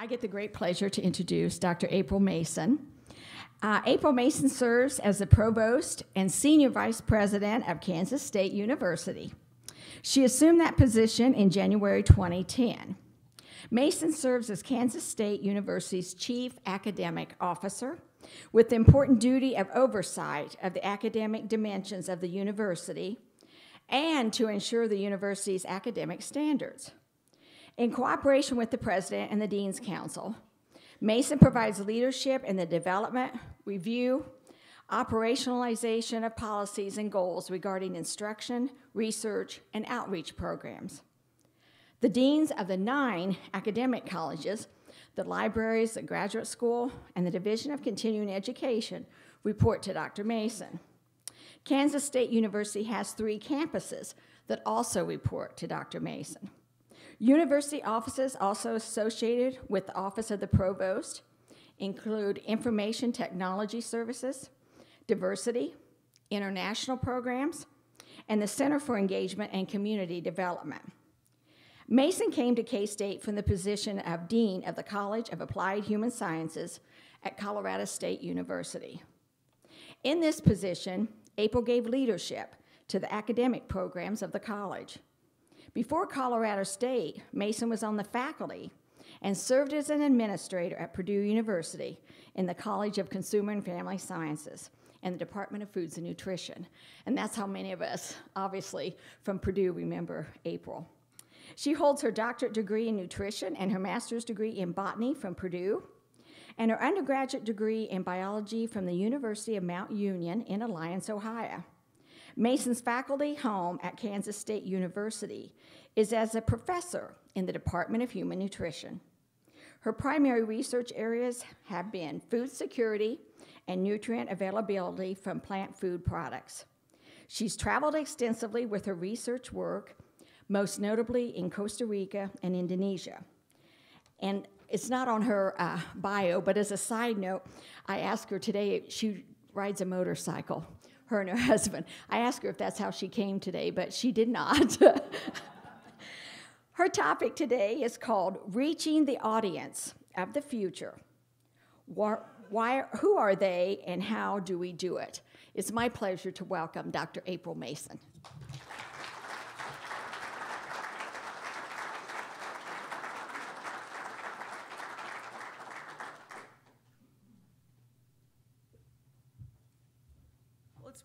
I get the great pleasure to introduce Dr. April Mason. April Mason serves as the Provost and Senior Vice President of Kansas State University. She assumed that position in January 2010. Mason serves as Kansas State University's Chief Academic Officer with the important duty of oversight of the academic dimensions of the university and to ensure the university's academic standards. In cooperation with the President and the Dean's Council, Mason provides leadership in the development, review, operationalization of policies and goals regarding instruction, research, and outreach programs. The deans of the 9 academic colleges, the libraries, the graduate school, and the Division of Continuing Education report to Dr. Mason. Kansas State University has 3 campuses that also report to Dr. Mason. University offices also associated with the Office of the Provost include Information Technology Services, Diversity, International Programs, and the Center for Engagement and Community Development. Mason came to K-State from the position of Dean of the College of Applied Human Sciences at Colorado State University. In this position, April gave leadership to the academic programs of the college. Before Colorado State, Mason was on the faculty and served as an administrator at Purdue University in the College of Consumer and Family Sciences and the Department of Foods and Nutrition. And that's how many of us, obviously, from Purdue remember April. She holds her doctorate degree in nutrition and her master's degree in botany from Purdue, and her undergraduate degree in biology from the University of Mount Union in Alliance, Ohio. Mason's faculty home at Kansas State University is as a professor in the Department of Human Nutrition. Her primary research areas have been food security and nutrient availability from plant food products. She's traveled extensively with her research work, most notably in Costa Rica and Indonesia. And it's not on her bio, but as a side note, I asked her today, she rides a motorcycle, her and her husband. I asked her if that's how she came today, but she did not. Her topic today is called Reaching the Audience of the Future. Who are they and how do we do it? It's my pleasure to welcome Dr. April Mason.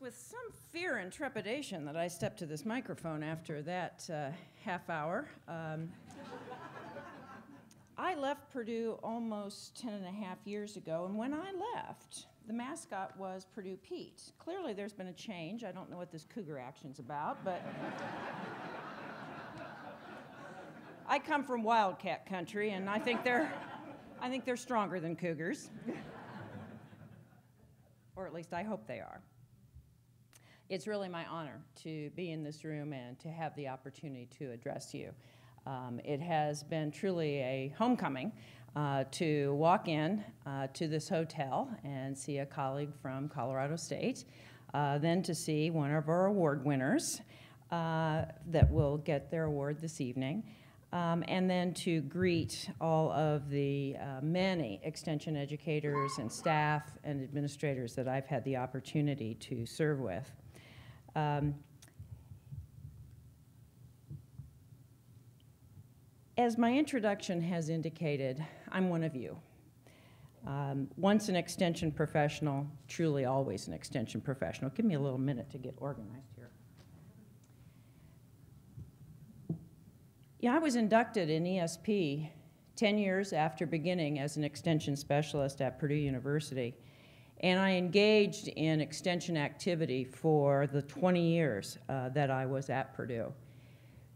With some fear and trepidation that I stepped to this microphone after that half hour. I left Purdue almost 10 and a half years ago, and when I left, the mascot was Purdue Pete. Clearly there's been a change. I don't know what this cougar action's about, but I come from wildcat country, and I think they're stronger than cougars. Or at least I hope they are. It's really my honor to be in this room and to have the opportunity to address you. It has been truly a homecoming to walk in to this hotel and see a colleague from Colorado State, then to see one of our award winners that will get their award this evening, and then to greet all of the many extension educators and staff and administrators that I've had the opportunity to serve with. As my introduction has indicated, I'm one of you. Once an extension professional, truly always an extension professional. Give me a little minute to get organized here. Yeah, I was inducted in ESP 10 years after beginning as an extension specialist at Purdue University. And I engaged in extension activity for the 20 years that I was at Purdue.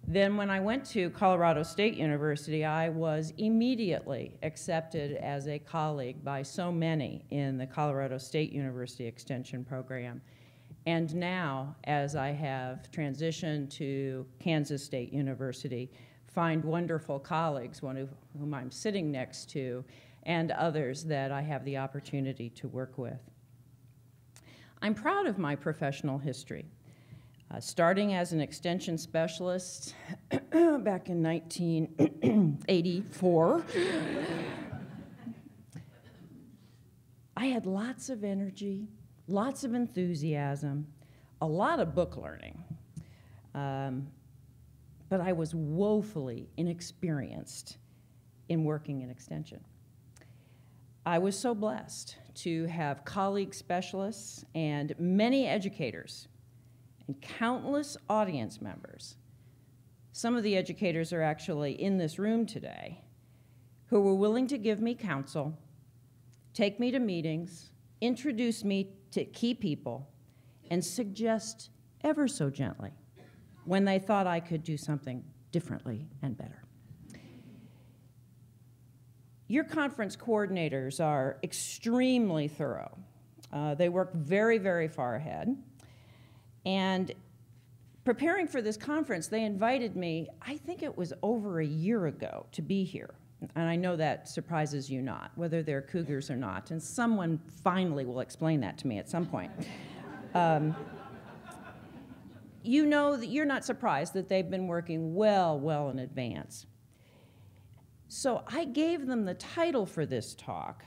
Then when I went to Colorado State University, I was immediately accepted as a colleague by so many in the Colorado State University Extension program. And now, as I have transitioned to Kansas State University, find wonderful colleagues, one of whom I'm sitting next to, and others that I have the opportunity to work with. I'm proud of my professional history. Starting as an extension specialist back in 1984, had lots of energy, lots of enthusiasm, a lot of book learning. But I was woefully inexperienced in working in Extension. I was so blessed to have colleague specialists and many educators and countless audience members. Some of the educators are actually in this room today, who were willing to give me counsel, take me to meetings, introduce me to key people, and suggest ever so gently when they thought I could do something differently and better. Your conference coordinators are extremely thorough. They work very, very far ahead. And preparing for this conference, they invited me, I think it was over a year ago, to be here. And I know that surprises you not, whether they're Cougars or not. And someone finally will explain that to me at some point. You know that you're not surprised that they've been working well in advance. So I gave them the title for this talk,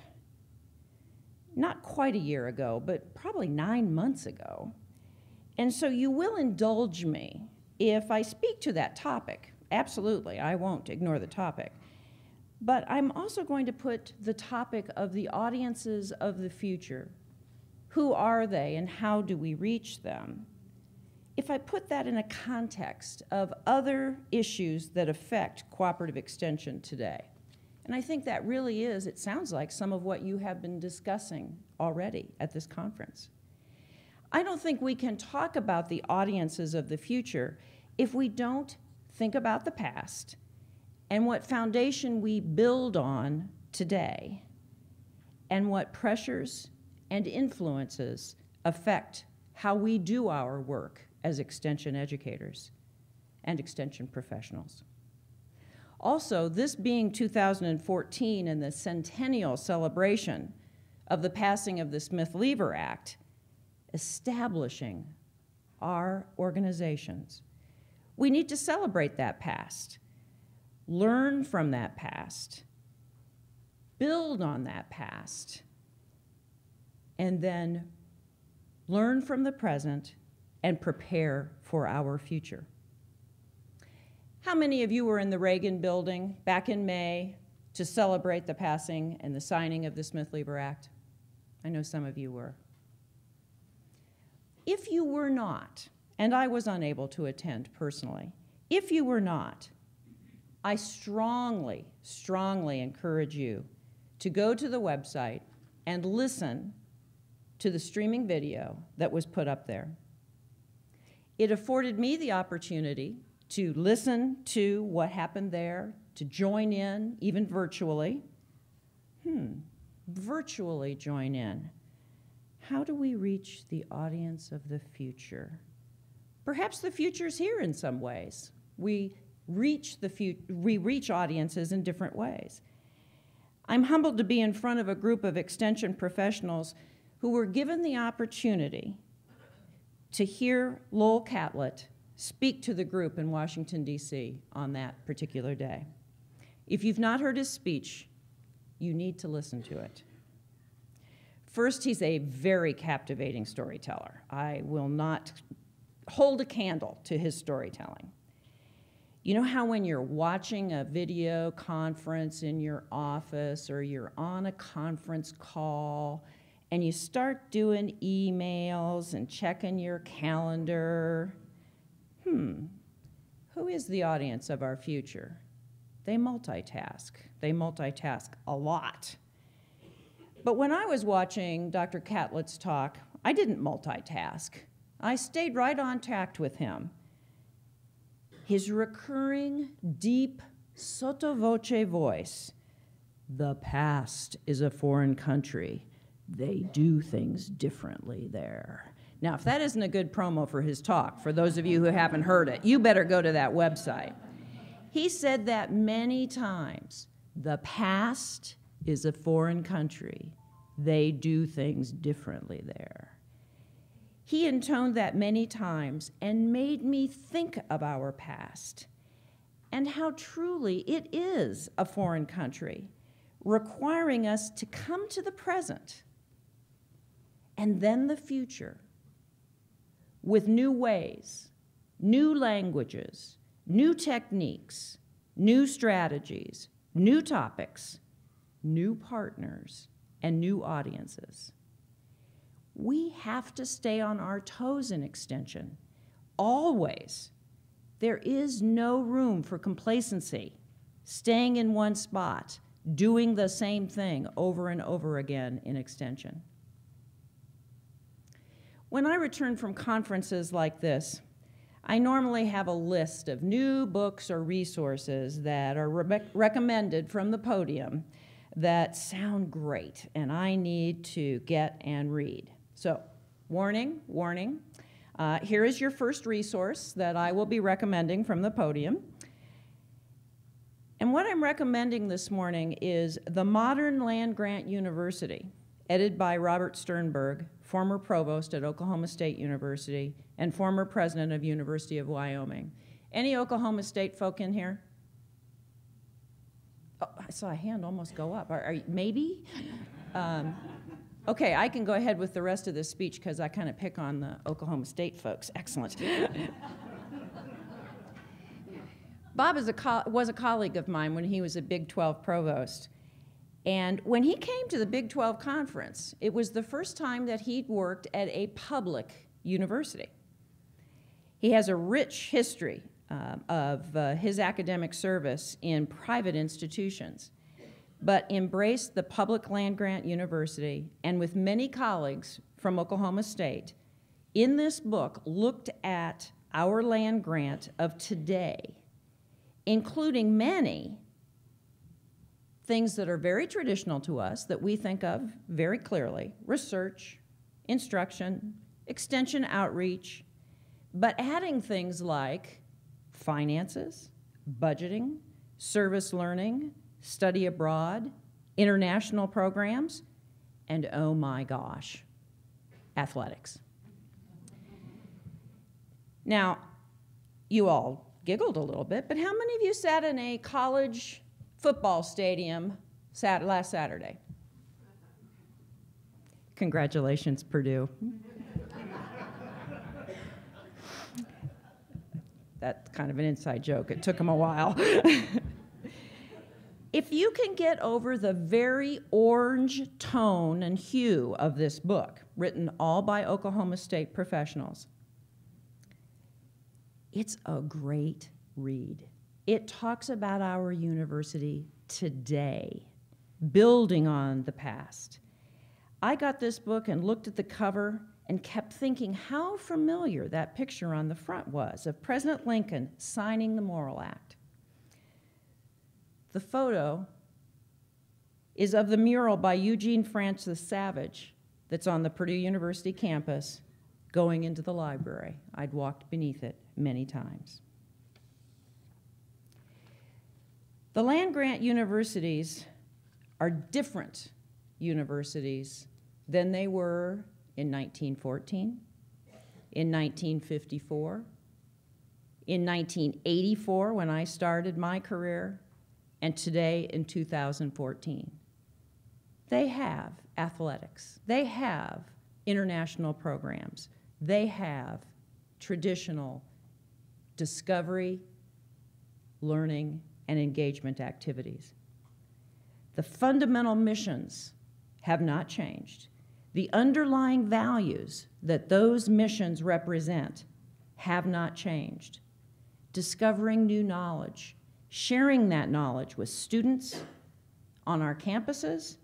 not quite a year ago, but probably 9 months ago. And so you will indulge me if I speak to that topic. Absolutely, I won't ignore the topic. But I'm also going to put the topic of the audiences of the future. Who are they and how do we reach them? If I put that in a context of other issues that affect cooperative extension today, and I think that really is, it sounds like, some of what you have been discussing already at this conference. I don't think we can talk about the audiences of the future if we don't think about the past and what foundation we build on today and what pressures and influences affect how we do our work as extension educators and extension professionals. Also, this being 2014 and the centennial celebration of the passing of the Smith-Lever Act, establishing our organizations, we need to celebrate that past, learn from that past, build on that past, and then learn from the present and prepare for our future. How many of you were in the Reagan building back in May to celebrate the passing and the signing of the Smith-Lever Act? I know some of you were. If you were not, and I was unable to attend personally, if you were not, I strongly encourage you to go to the website and listen to the streaming video that was put up there. It afforded me the opportunity to listen to what happened there, to join in, even virtually. Virtually join in. How do we reach the audience of the future? Perhaps the future's here in some ways. We reach audiences in different ways. I'm humbled to be in front of a group of extension professionals who were given the opportunity to hear Lowell Catlett speak to the group in Washington, D.C. on that particular day. If you've not heard his speech, you need to listen to it. First, he's a very captivating storyteller. I will not hold a candle to his storytelling. You know how when you're watching a video conference in your office or you're on a conference call and you start doing emails and checking your calendar? Who is the audience of our future? They multitask. They multitask a lot. But when I was watching Dr. Catlett's talk, I didn't multitask. I stayed right on tact with him. His recurring, deep, sotto voce voice, the past is a foreign country. They do things differently there. Now, if that isn't a good promo for his talk, for those of you who haven't heard it, you better go to that website. He said that many times. The past is a foreign country. They do things differently there. He intoned that many times and made me think of our past and how truly it is a foreign country, requiring us to come to the present and then the future with new ways, new languages, new techniques, new strategies, new topics, new partners, and new audiences. We have to stay on our toes in Extension, always. There is no room for complacency, staying in one spot, doing the same thing over and over again in Extension. When I return from conferences like this, I normally have a list of new books or resources that are recommended from the podium that sound great and I need to get and read. So, warning, warning. Here is your first resource that I will be recommending from the podium. And what I'm recommending this morning is The Modern Land-Grant University, edited by Robert Sternberg, former provost at Oklahoma State University and former president of University of Wyoming. Any Oklahoma State folk in here? Oh, I saw a hand almost go up. Maybe? Okay, I can go ahead with the rest of this speech because I kind of pick on the Oklahoma State folks. Excellent. Bob was a colleague of mine when he was a Big 12 provost. And when he came to the Big 12 conference, it was the first time that he'd worked at a public university. He has a rich history of his academic service in private institutions, but embraced the public land-grant university, and with many colleagues from Oklahoma State, in this book looked at our land grant of today, including many things that are very traditional to us that we think of very clearly: research, instruction, extension outreach, but adding things like finances, budgeting, service learning, study abroad, international programs, and oh my gosh, athletics. Now, you all giggled a little bit, but how many of you sat in a college football stadium last Saturday? Congratulations, Purdue. That's kind of an inside joke. It took them a while. If you can get over the very orange tone and hue of this book, written all by Oklahoma State professionals, it's a great read. It talks about our university today, building on the past. I got this book and looked at the cover and kept thinking how familiar that picture on the front was of President Lincoln signing the Morrill Act. The photo is of the mural by Eugene Francis Savage that's on the Purdue University campus going into the library. I'd walked beneath it many times. The land-grant universities are different universities than they were in 1914, in 1954, in 1984 when I started my career, and today in 2014. They have athletics. They have international programs. They have traditional discovery, learning, and engagement activities. The fundamental missions have not changed. The underlying values that those missions represent have not changed. Discovering new knowledge, sharing that knowledge with students on our campuses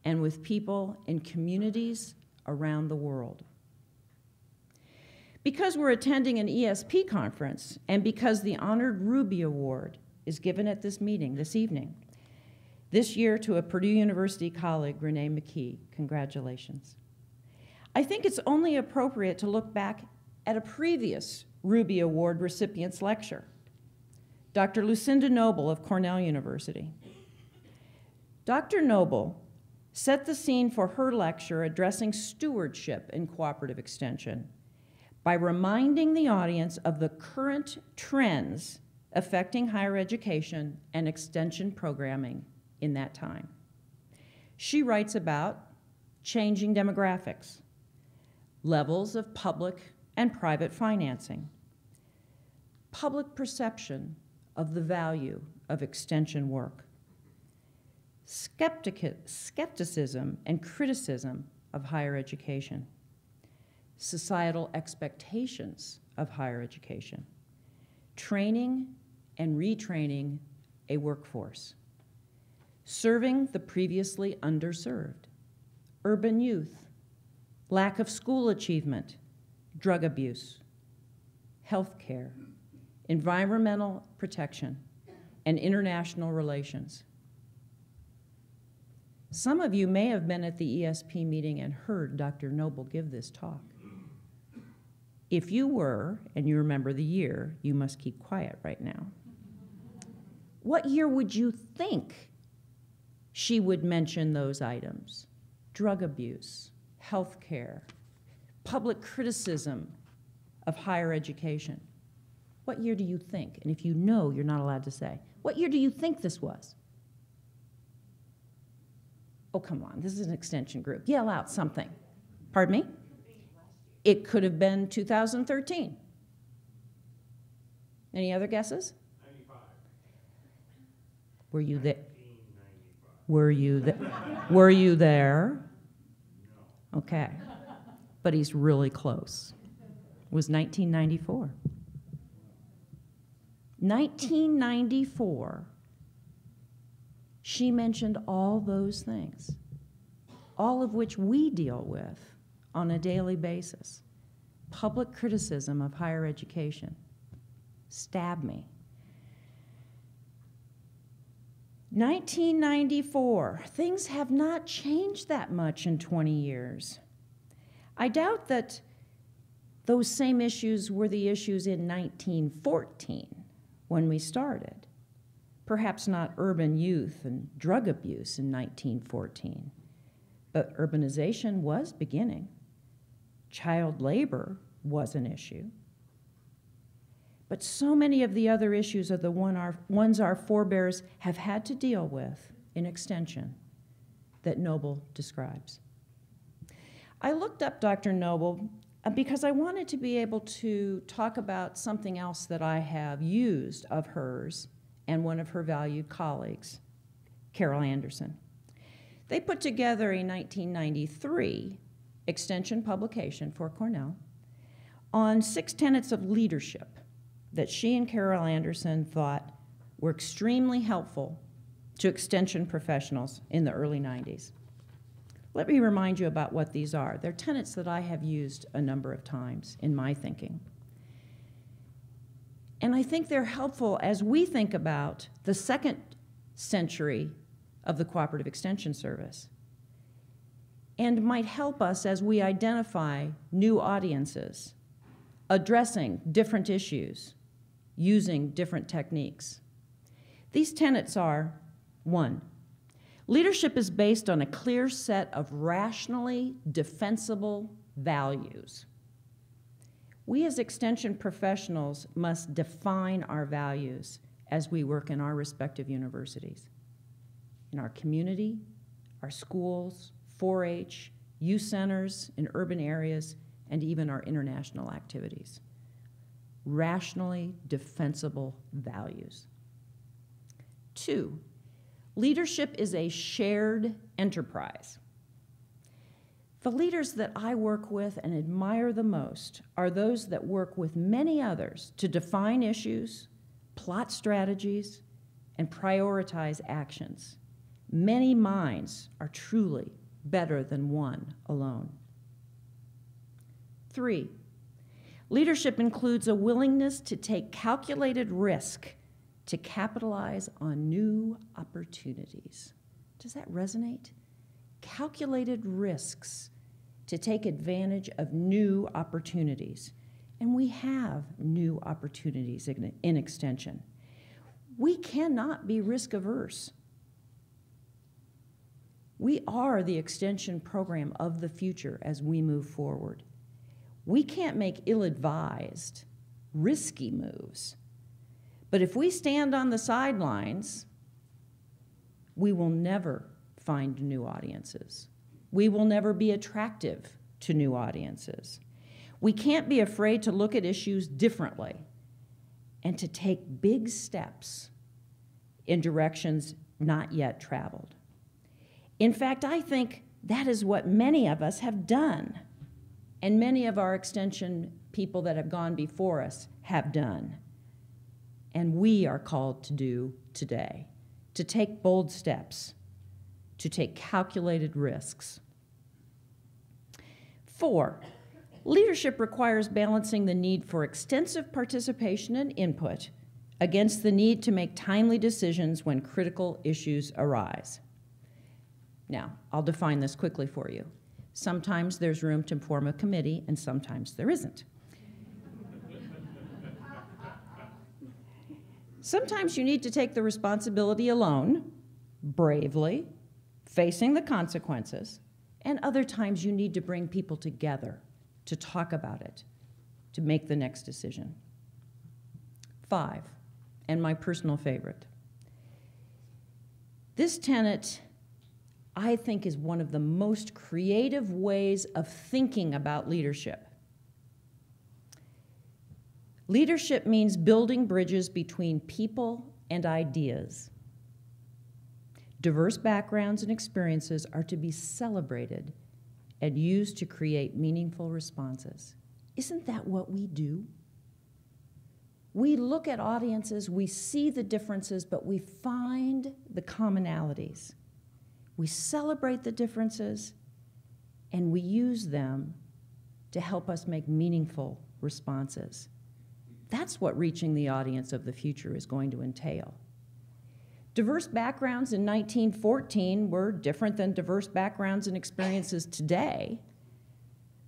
and with people in communities around the world. Because we're attending an ESP conference and because the honored Ruby Award is given at this meeting this evening, this year to a Purdue University colleague, Renee McKee, congratulations. I think it's only appropriate to look back at a previous Ruby Award recipient's lecture, Dr. Lucinda Noble of Cornell University. Dr. Noble set the scene for her lecture addressing stewardship in cooperative extension by reminding the audience of the current trends affecting higher education and extension programming in that time. She writes about changing demographics, levels of public and private financing, public perception of the value of extension work, skepticism and criticism of higher education, societal expectations of higher education, training and retraining a workforce, serving the previously underserved, urban youth, lack of school achievement, drug abuse, health care, environmental protection, and international relations. Some of you may have been at the ESP meeting and heard Dr. Noble give this talk. If you were, and you remember the year, you must keep quiet right now. What year would you think she would mention those items? Drug abuse, health care, public criticism of higher education. What year do you think? And if you know, you're not allowed to say. What year do you think this was? Oh, come on, this is an extension group. Yell out something. Pardon me? It could have been 2013. Any other guesses? 95. Were you there? 1995. Were you there? No. Okay. But he's really close. It was 1994. 1994, she mentioned all those things, all of which we deal with on a daily basis. Public criticism of higher education. Stab me. 1994, things have not changed that much in 20 years. I doubt that those same issues were the issues in 1914 when we started. Perhaps not urban youth and drug abuse in 1914, but urbanization was beginning. Child labor was an issue. But so many of the other issues are the ones our forebears have had to deal with in extension that Noble describes. I looked up Dr. Noble because I wanted to be able to talk about something else that I have used of hers and one of her valued colleagues, Carol Anderson. They put together a 1993 extension publication for Cornell on 6 tenets of leadership that she and Carol Anderson thought were extremely helpful to extension professionals in the early 90s. Let me remind you about what these are. They're tenets that I have used a number of times in my thinking. And I think they're helpful as we think about the second century of the Cooperative Extension Service, and might help us as we identify new audiences, addressing different issues, using different techniques. These tenets are: 1, leadership is based on a clear set of rationally defensible values. We as extension professionals must define our values as we work in our respective universities, in our community, our schools, 4-H, youth centers in urban areas, and even our international activities. Rationally defensible values. 2, leadership is a shared enterprise. The leaders that I work with and admire the most are those that work with many others to define issues, plot strategies, and prioritize actions. Many minds are truly better than one alone. 3, leadership includes a willingness to take calculated risk to capitalize on new opportunities. Does that resonate? Calculated risks to take advantage of new opportunities. And we have new opportunities in extension. We cannot be risk averse. We are the extension program of the future as we move forward. We can't make ill-advised, risky moves. But if we stand on the sidelines, we will never find new audiences. We will never be attractive to new audiences. We can't be afraid to look at issues differently and to take big steps in directions not yet traveled. In fact, I think that is what many of us have done, and many of our extension people that have gone before us have done. And we are called to do today, to take bold steps, to take calculated risks. 4, leadership requires balancing the need for extensive participation and input against the need to make timely decisions when critical issues arise. Now, I'll define this quickly for you. Sometimes there's room to form a committee, and sometimes there isn't. Sometimes you need to take the responsibility alone, bravely, facing the consequences, and other times you need to bring people together to talk about it, to make the next decision. 5, and my personal favorite. This tenet, I think, is one of the most creative ways of thinking about leadership. Leadership means building bridges between people and ideas. Diverse backgrounds and experiences are to be celebrated and used to create meaningful responses. Isn't that what we do? We look at audiences, we see the differences, but we find the commonalities. We celebrate the differences, and we use them to help us make meaningful responses. That's what reaching the audience of the future is going to entail. Diverse backgrounds in 1914 were different than diverse backgrounds and experiences today.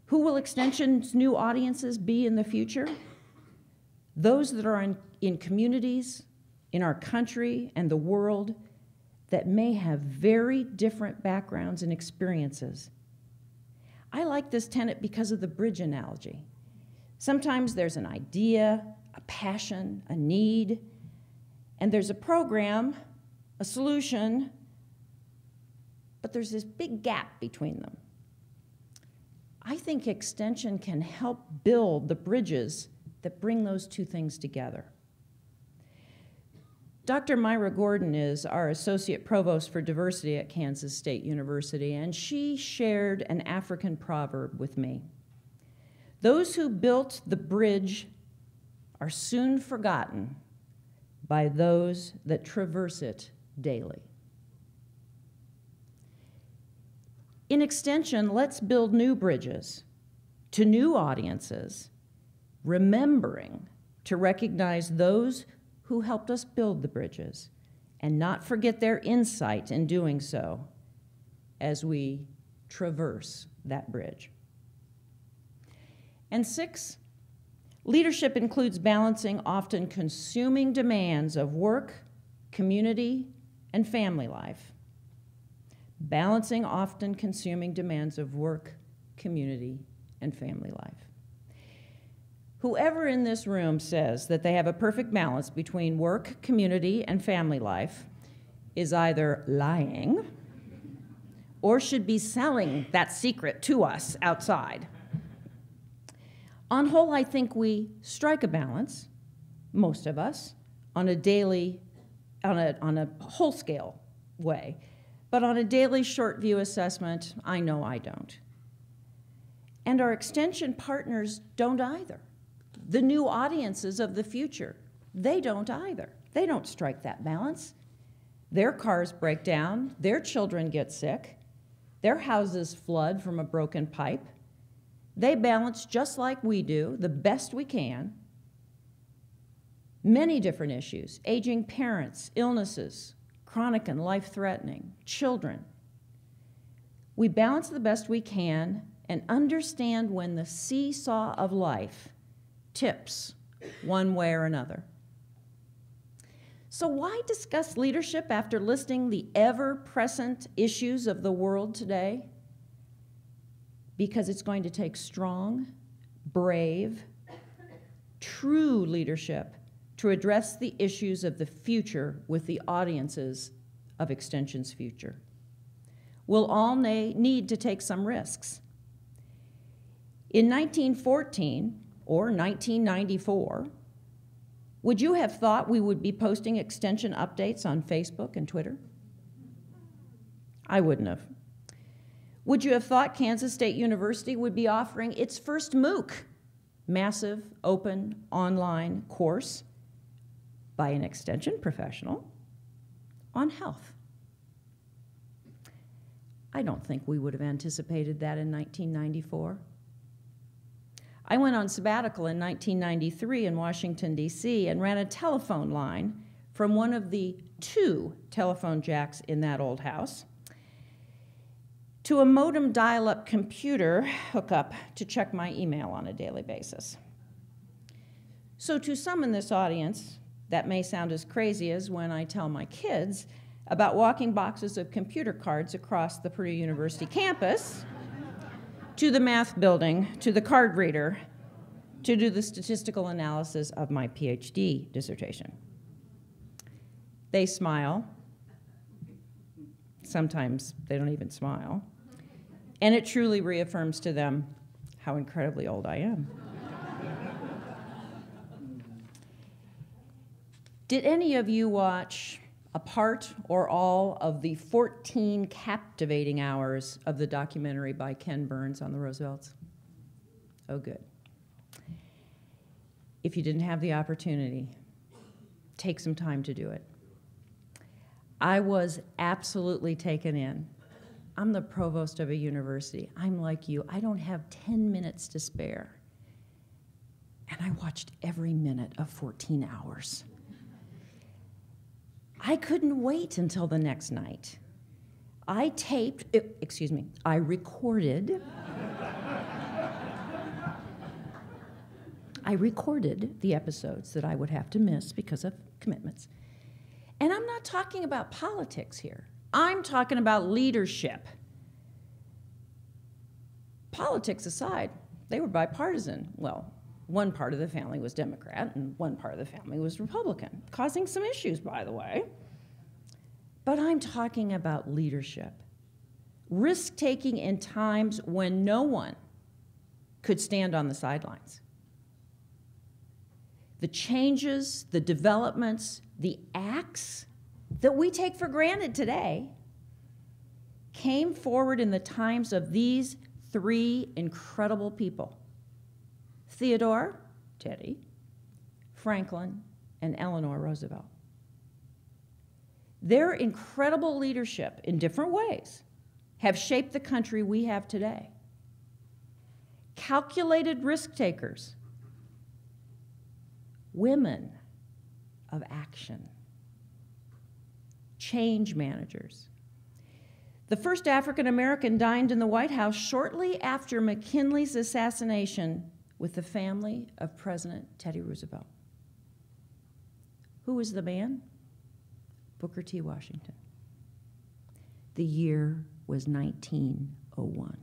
Who will Extension's new audiences be in the future? Those that are in communities, in our country and the world that may have very different backgrounds and experiences. I like this tenet because of the bridge analogy. Sometimes there's an idea, a passion, a need, and there's a program, a solution, but there's this big gap between them. I think Extension can help build the bridges that bring those two things together. Dr. Myra Gordon is our Associate Provost for Diversity at Kansas State University, and she shared an African proverb with me. Those who built the bridge are soon forgotten by those that traverse it daily. In Extension, let's build new bridges to new audiences, remembering to recognize those who helped us build the bridges and not forget their insight in doing so as we traverse that bridge. And 6, leadership includes balancing often consuming demands of work, community, and family life. Balancing often consuming demands of work, community, and family life. Whoever in this room says that they have a perfect balance between work, community, and family life is either lying or should be selling that secret to us outside. On whole, I think we strike a balance, most of us, on a whole scale way. But on a daily short view assessment, I know I don't. And our Extension partners don't either. The new audiences of the future, they don't either. They don't strike that balance. Their cars break down, their children get sick, their houses flood from a broken pipe. They balance just like we do, the best we can. Many different issues: aging parents, illnesses, chronic and life-threatening, children. We balance the best we can and understand when the seesaw of life tips one way or another. So why discuss leadership after listing the ever-present issues of the world today? Because it's going to take strong, brave, true leadership to address the issues of the future with the audiences of Extension's future. We'll all need to take some risks. In 1914 or 1994, would you have thought we would be posting extension updates on Facebook and Twitter? I wouldn't have. Would you have thought Kansas State University would be offering its first MOOC, massive, open, online course by an extension professional on health? I don't think we would have anticipated that in 1994. I went on sabbatical in 1993 in Washington, D.C., and ran a telephone line from one of the 2 telephone jacks in that old house to a modem dial-up computer hookup to check my email on a daily basis. So to some in this audience, that may sound as crazy as when I tell my kids about walking boxes of computer cards across the Purdue University campus to the math building, to the card reader, to do the statistical analysis of my PhD dissertation. They smile. Sometimes they don't even smile. And it truly reaffirms to them how incredibly old I am. Did any of you watch a part or all of the 14 captivating hours of the documentary by Ken Burns on the Roosevelts? Oh, good. If you didn't have the opportunity, take some time to do it. I was absolutely taken in. I'm the provost of a university. I'm like you. I don't have 10 minutes to spare. And I watched every minute of 14 hours. I couldn't wait until the next night. I recorded the episodes that I would have to miss because of commitments. And I'm not talking about politics here. I'm talking about leadership. Politics aside, they were bipartisan. Well, one part of the family was Democrat and one part of the family was Republican, causing some issues, by the way. But I'm talking about leadership. Risk-taking in times when no one could stand on the sidelines. The changes, the developments, the acts that we take for granted today came forward in the times of these 3 incredible people: Theodore, Teddy, Franklin, and Eleanor Roosevelt. Their incredible leadership in different ways have shaped the country we have today. Calculated risk takers, women of action, change managers. The first African American dined in the White House shortly after McKinley's assassination with the family of President Teddy Roosevelt. Who was the man? Booker T. Washington. The year was 1901,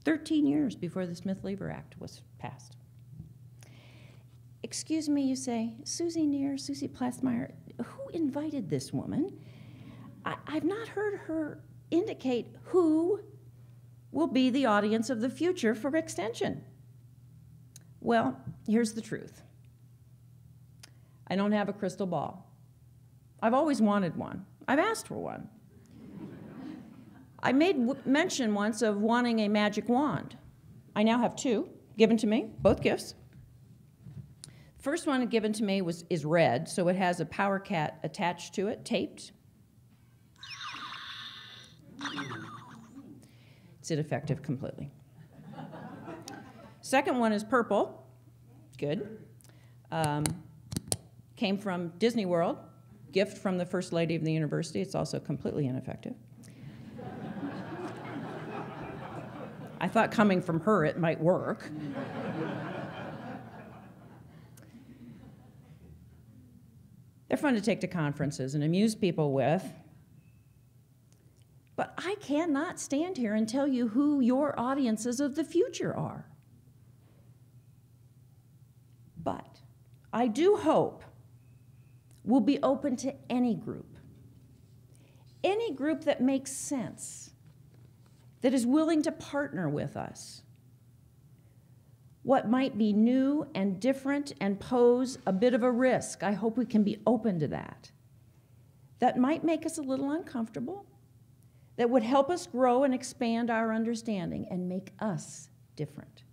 13 years before the Smith-Lever Act was passed. Excuse me, you say, Susie Neer, Susie Platzmeyer, who invited this woman? I've not heard her indicate who will be the audience of the future for Extension. Well, here's the truth. I don't have a crystal ball. I've always wanted one. I've asked for one. I made mention once of wanting a magic wand. I now have 2 given to me, both gifts. First one given to me is red, so it has a power cat attached to it, taped. It's ineffective completely. Second one is purple. Good. Came from Disney World. Gift from the First Lady of the University. It's also completely ineffective. I thought coming from her it might work. They're fun to take to conferences and amuse people with. But I cannot stand here and tell you who your audiences of the future are. But I do hope we'll be open to any group that makes sense, that is willing to partner with us, what might be new and different and pose a bit of a risk. I hope we can be open to that. That might make us a little uncomfortable, that would help us grow and expand our understanding and make us different.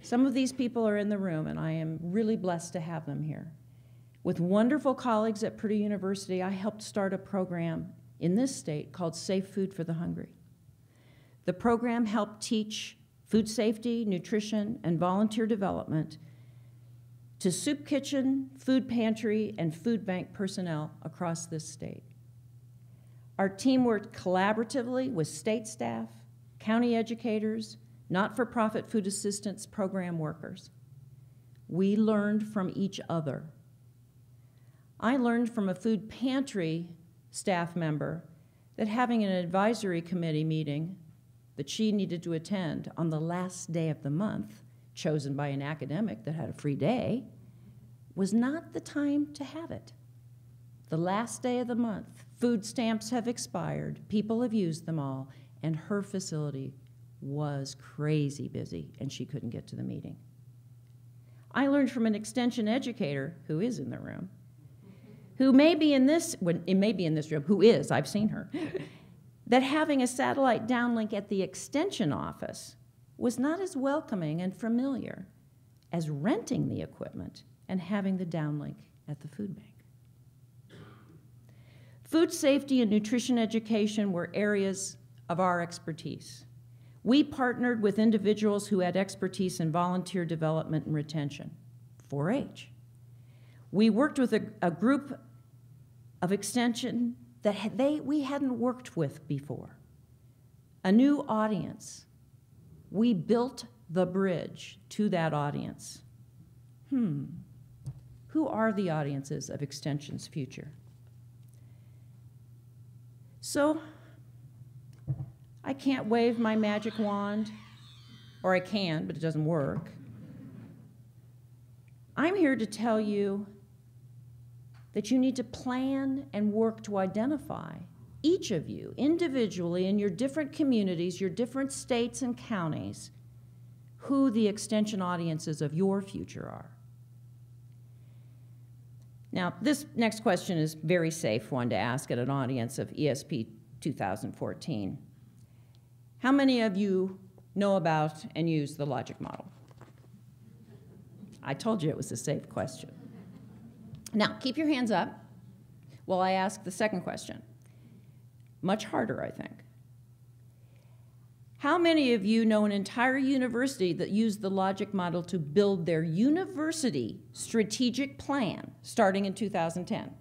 Some of these people are in the room, and I am really blessed to have them here. With wonderful colleagues at Purdue University, I helped start a program in this state called Safe Food for the Hungry. The program helped teach food safety, nutrition, and volunteer development to soup kitchen, food pantry, and food bank personnel across this state. Our team worked collaboratively with state staff, county educators, not-for-profit food assistance program workers. We learned from each other. I learned from a food pantry staff member that having an advisory committee meeting that she needed to attend on the last day of the month, chosen by an academic that had a free day, was not the time to have it. The last day of the month, food stamps have expired, people have used them all, and her facility was crazy busy, and she couldn't get to the meeting. I learned from an extension educator, who is in the room, who may be in this, room, who is, I've seen her, that having a satellite downlink at the extension office was not as welcoming and familiar as renting the equipment and having the downlink at the food bank. Food safety and nutrition education were areas of our expertise. We partnered with individuals who had expertise in volunteer development and retention, 4-H. We worked with a group of extension that we hadn't worked with before, a new audience. We built the bridge to that audience. Who are the audiences of Extension's future? So, I can't wave my magic wand, or I can, but it doesn't work. I'm here to tell you that you need to plan and work to identify, each of you individually in your different communities, your different states and counties, who the extension audiences of your future are. Now, this next question is a very safe one to ask at an audience of ESP 2014. How many of you know about and use the logic model? I told you it was a safe question. Now, keep your hands up while I ask the second question. Much harder, I think. How many of you know an entire university that used the logic model to build their university strategic plan starting in 2010?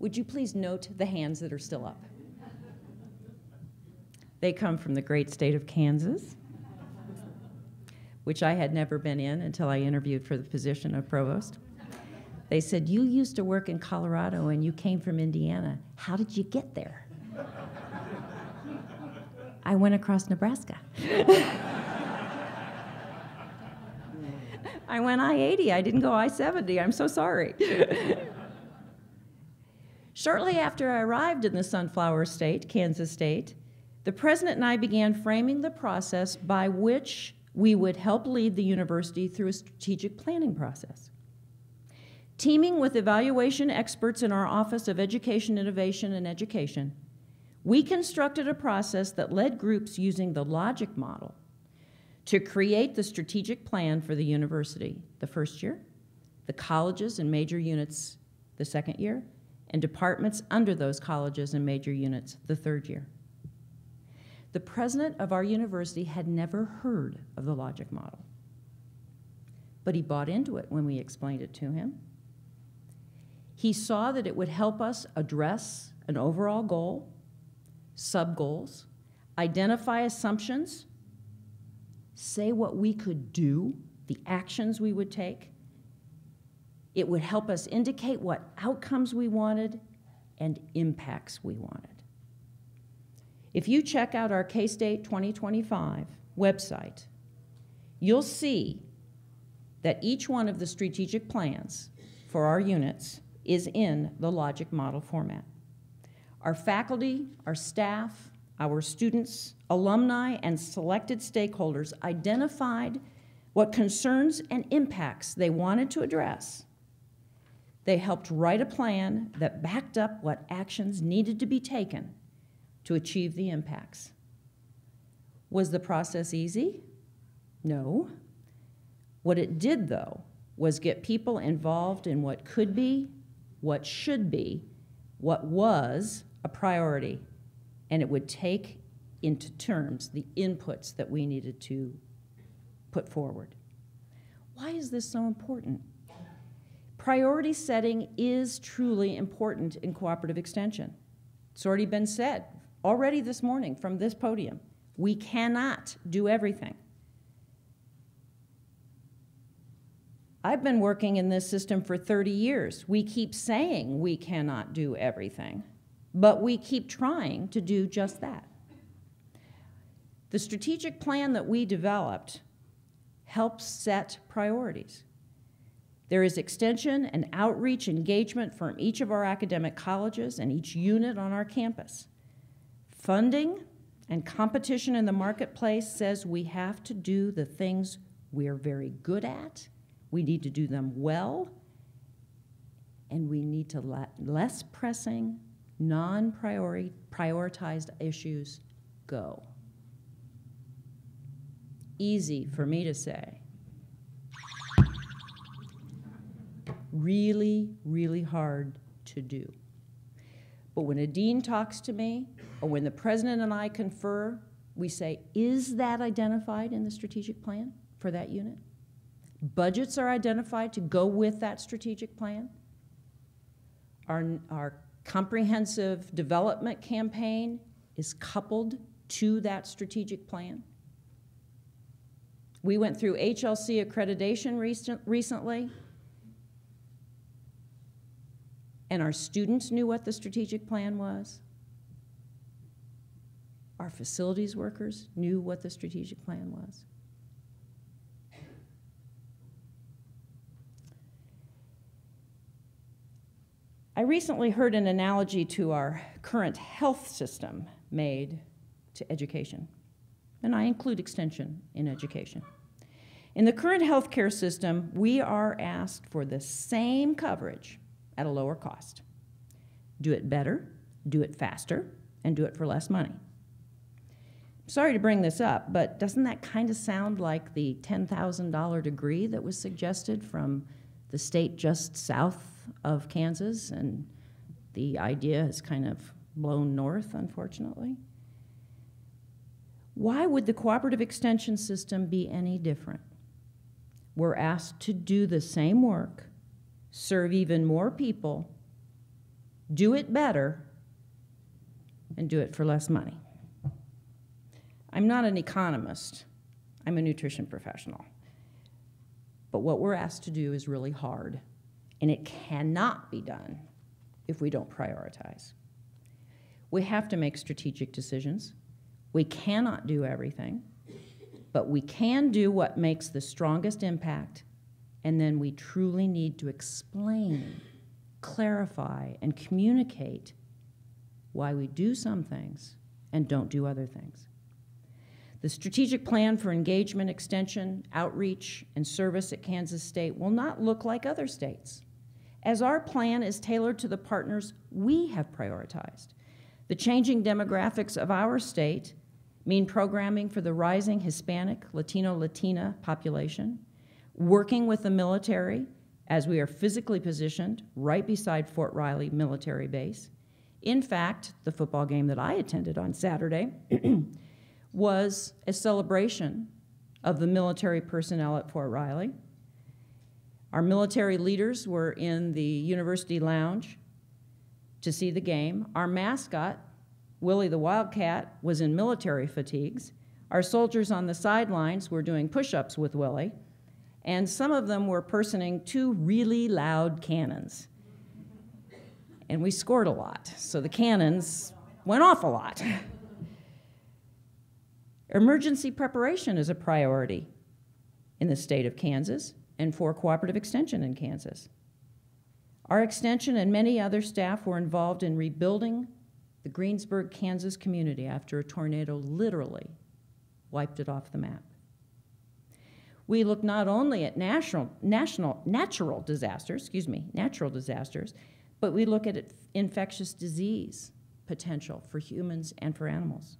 Would you please note the hands that are still up? They come from the great state of Kansas, which I had never been in until I interviewed for the position of provost. They said, "You used to work in Colorado and you came from Indiana. How did you get there?" I went across Nebraska. I went I-80. I didn't go I-70. I'm so sorry. Shortly after I arrived in the Sunflower State, Kansas State, the president and I began framing the process by which we would help lead the university through a strategic planning process. Teaming with evaluation experts in our Office of Education, Innovation, and Education, we constructed a process that led groups using the logic model to create the strategic plan for the university the first year, the colleges and major units the second year, and departments under those colleges and major units the third year. The president of our university had never heard of the logic model, but he bought into it when we explained it to him. He saw that it would help us address an overall goal, sub-goals, identify assumptions, say what we could do, the actions we would take. It would help us indicate what outcomes we wanted and impacts we wanted. If you check out our K-State 2025 website, you'll see that each one of the strategic plans for our units is in the logic model format. Our faculty, our staff, our students, alumni, and selected stakeholders identified what concerns and impacts they wanted to address. They helped write a plan that backed up what actions needed to be taken to achieve the impacts. Was the process easy? No. What it did, though, was get people involved in what could be, what should be, what was a priority, and it would take into terms the inputs that we needed to put forward. Why is this so important? Priority setting is truly important in cooperative extension. It's already been said already this morning from this podium. We cannot do everything. I've been working in this system for 30 years. We keep saying we cannot do everything, but we keep trying to do just that. The strategic plan that we developed helps set priorities. There is extension and outreach engagement from each of our academic colleges and each unit on our campus. Funding and competition in the marketplace says we have to do the things we're very good at, we need to do them well, and we need to let less pressing, non-prioritized issues go. Easy for me to say. Really, really hard to do. But when a dean talks to me, or when the president and I confer, we say, is that identified in the strategic plan for that unit? Budgets are identified to go with that strategic plan. Our comprehensive development campaign is coupled to that strategic plan. We went through HLC accreditation recently, and our students knew what the strategic plan was. Our facilities workers knew what the strategic plan was. I recently heard an analogy to our current health system made to education, and I include extension in education. In the current healthcare system, we are asked for the same coverage at a lower cost. Do it better, do it faster, and do it for less money. Sorry to bring this up, but doesn't that kind of sound like the $10,000 degree that was suggested from the state just south of Kansas, and the idea has kind of blown north, unfortunately? Why would the cooperative extension system be any different? We're asked to do the same work, serve even more people, do it better, and do it for less money. I'm not an economist. I'm a nutrition professional. But what we're asked to do is really hard, and it cannot be done if we don't prioritize. We have to make strategic decisions. We cannot do everything, but we can do what makes the strongest impact, and then we truly need to explain, clarify, and communicate why we do some things and don't do other things. The strategic plan for engagement, extension, outreach, and service at Kansas State will not look like other states, as our plan is tailored to the partners we have prioritized. The changing demographics of our state mean programming for the rising Hispanic, Latino, Latina population, working with the military as we are physically positioned right beside Fort Riley Military Base. In fact, the football game that I attended on Saturday was a celebration of the military personnel at Fort Riley. Our military leaders were in the university lounge to see the game. Our mascot, Willie the Wildcat, was in military fatigues. Our soldiers on the sidelines were doing push-ups with Willie, and some of them were personing 2 really loud cannons. And we scored a lot, so the cannons went off a lot. Emergency preparation is a priority in the state of Kansas and for cooperative extension in Kansas. Our extension and many other staff were involved in rebuilding the Greensburg, Kansas community after a tornado literally wiped it off the map. We look not only at natural disasters, but we look at infectious disease potential for humans and for animals.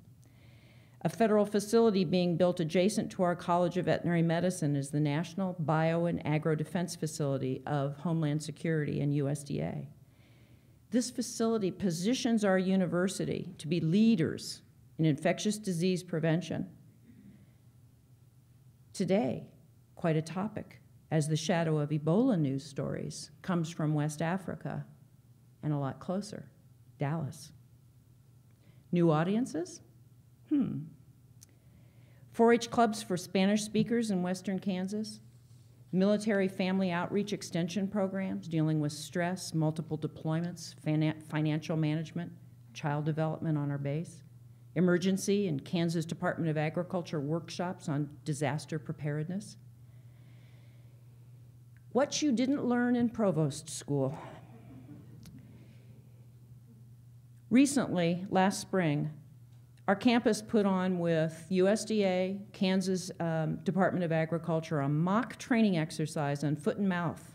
A federal facility being built adjacent to our College of Veterinary Medicine is the National Bio and Agro Defense Facility of Homeland Security and USDA. This facility positions our university to be leaders in infectious disease prevention. Today, quite a topic, as the shadow of Ebola news stories comes from West Africa and a lot closer, Dallas. New audiences? 4-H clubs for Spanish speakers in Western Kansas, military family outreach extension programs dealing with stress, multiple deployments, financial management, child development on our base, emergency and Kansas Department of Agriculture workshops on disaster preparedness. What you didn't learn in provost school. Recently, last spring, our campus put on with USDA, Kansas Department of Agriculture, a mock training exercise on foot and mouth.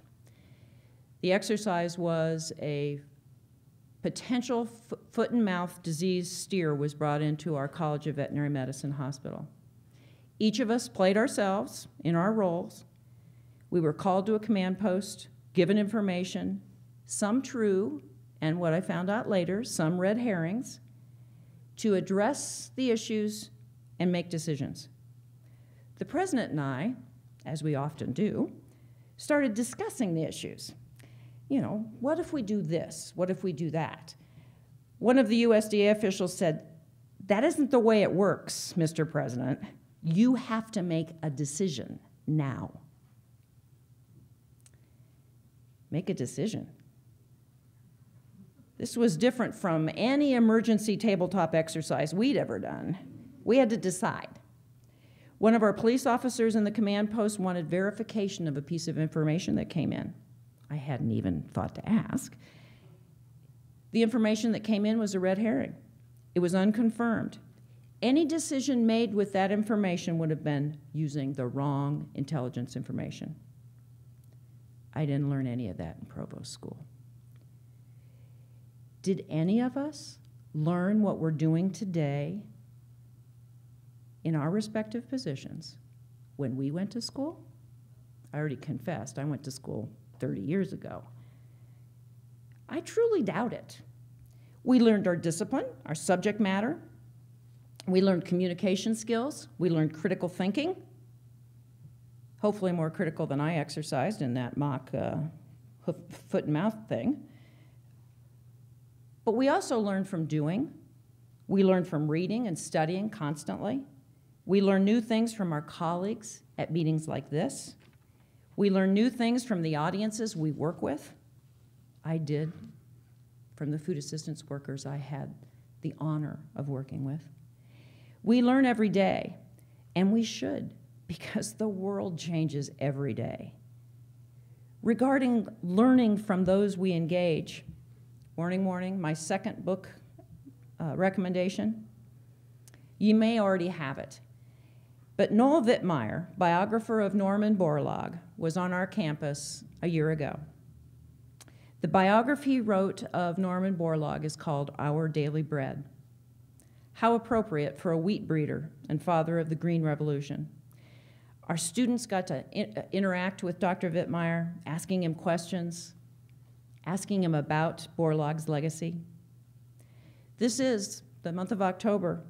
The exercise was a potential foot and mouth disease steer was brought into our College of Veterinary Medicine hospital. Each of us played ourselves in our roles. We were called to a command post, given information, some true, and what I found out later, some red herrings, to address the issues and make decisions. The president and I, as we often do, started discussing the issues. You know, what if we do this? What if we do that? One of the USDA officials said, "That isn't the way it works, Mr. President. You have to make a decision now." Make a decision. This was different from any emergency tabletop exercise we'd ever done. We had to decide. One of our police officers in the command post wanted verification of a piece of information that came in. I hadn't even thought to ask. The information that came in was a red herring. It was unconfirmed. Any decision made with that information would have been using the wrong intelligence information. I didn't learn any of that in provost school. Did any of us learn what we're doing today in our respective positions when we went to school? I already confessed, I went to school 30 years ago. I truly doubt it. We learned our discipline, our subject matter. We learned communication skills. We learned critical thinking, hopefully more critical than I exercised in that mock foot and mouth thing. But we also learned from doing. We learned from reading and studying constantly. We learn new things from our colleagues at meetings like this. We learn new things from the audiences we work with. I did, from the food assistance workers I had the honor of working with. We learn every day, and we should, because the world changes every day. Regarding learning from those we engage, Warning, my second book recommendation, you may already have it. But Noel Wittmeyer, biographer of Norman Borlaug, was on our campus a year ago. The biography he wrote of Norman Borlaug is called Our Daily Bread. How appropriate for a wheat breeder and father of the Green Revolution. Our students got to interact with Dr. Wittmeyer, asking him questions, asking him about Borlaug's legacy. This is the month of October.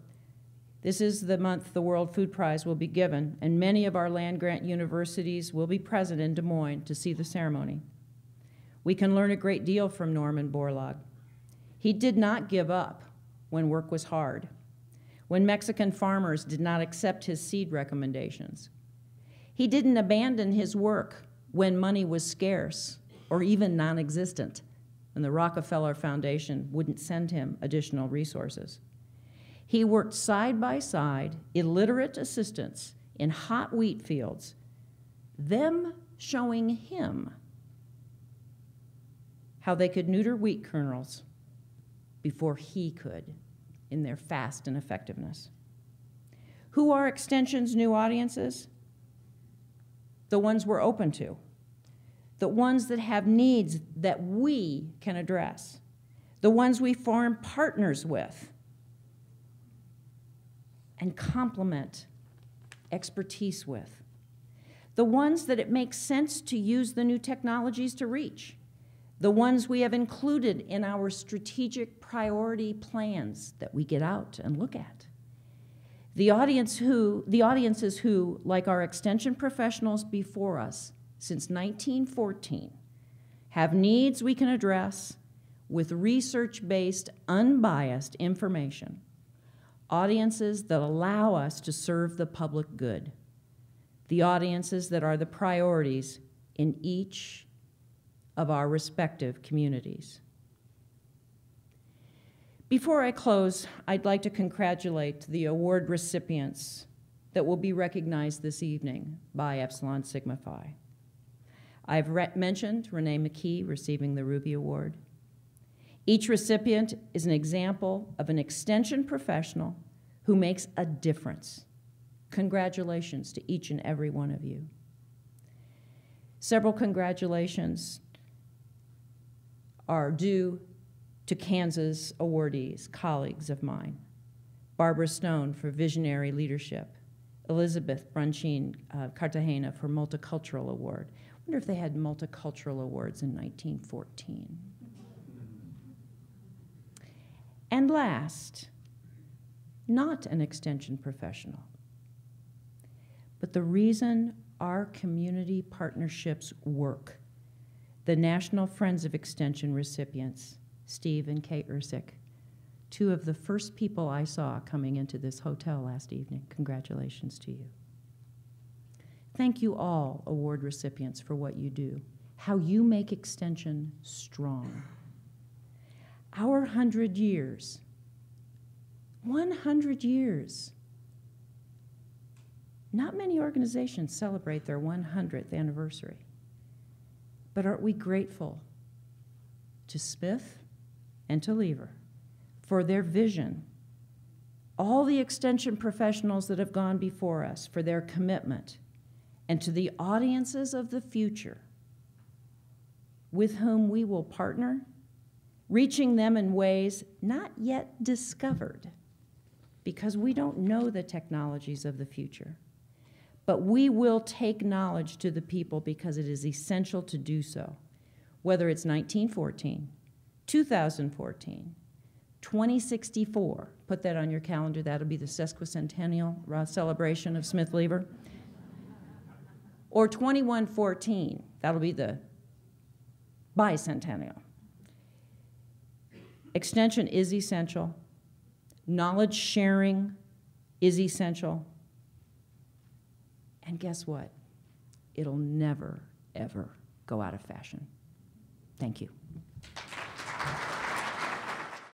This is the month the World Food Prize will be given, and many of our land-grant universities will be present in Des Moines to see the ceremony. We can learn a great deal from Norman Borlaug. He did not give up when work was hard, when Mexican farmers did not accept his seed recommendations. He didn't abandon his work when money was scarce or even non-existent, and the Rockefeller Foundation wouldn't send him additional resources. He worked side by side, illiterate assistants in hot wheat fields, them showing him how they could neuter wheat kernels before he could in their fast and effectiveness. Who are Extension's new audiences? The ones we're open to, the ones that have needs that we can address, the ones we form partners with and complement expertise with, the ones that it makes sense to use the new technologies to reach, the ones we have included in our strategic priority plans that we get out and look at. The audiences who, like our extension professionals before us since 1914, have needs we can address with research-based, unbiased information. Audiences that allow us to serve the public good. The audiences that are the priorities in each of our respective communities. Before I close, I'd like to congratulate the award recipients that will be recognized this evening by Epsilon Sigma Phi. I've mentioned Renee McKee receiving the Ruby Award. Each recipient is an example of an extension professional who makes a difference. Congratulations to each and every one of you. Several congratulations are due to Kansas awardees, colleagues of mine. Barbara Stone for Visionary Leadership, Elizabeth Brunchin Cartagena for Multicultural Award. I wonder if they had multicultural awards in 1914. And last, not an extension professional, but the reason our community partnerships work, the National Friends of Extension recipients, Steve and Kay Ursick, two of the first people I saw coming into this hotel last evening. Congratulations to you. Thank you all, award recipients, for what you do, how you make Extension strong. Our 100 years, 100 years. Not many organizations celebrate their 100th anniversary. But aren't we grateful to Smith and to Lever for their vision, all the extension professionals that have gone before us for their commitment, and to the audiences of the future with whom we will partner, reaching them in ways not yet discovered, because we don't know the technologies of the future. But we will take knowledge to the people because it is essential to do so, whether it's 1914, 2014, 2064, put that on your calendar, that'll be the sesquicentennial celebration of Smith-Lever, or 2114, that'll be the bicentennial. Extension is essential. Knowledge sharing is essential. And guess what? It'll never, ever go out of fashion. Thank you.